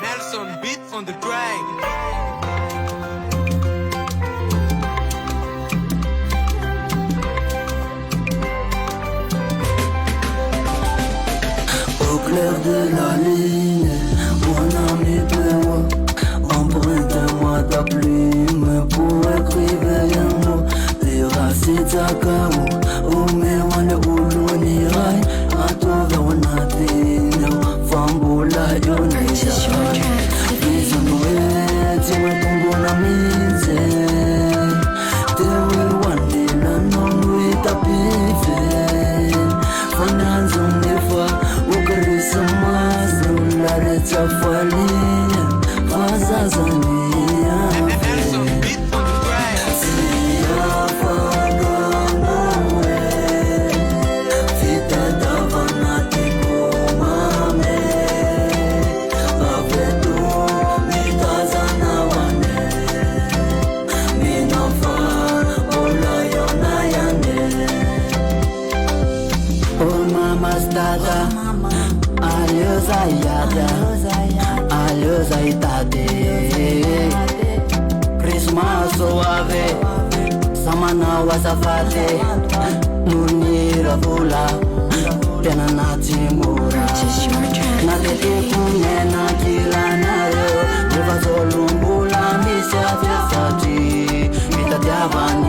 Nelson beat on the track. Au clair de la ligne, mon ami de moi, emprunte-moi ta plume pour écrire un mot. Dirasita kamo, umewane ulunirai, atove wanatino, fambula yonisha. Izunwezi matunguna mize, tewe wandila nonwita pive, fananzo nefa, ukarisa mazu, laretsa falia, fazazania. Nelson beat on the track. Alio zaitade Christmas suave Samana wasafate Munira vula Tena natimura Natete kumena kila nayo Neva zolumbula misya fiasati Mita tiavani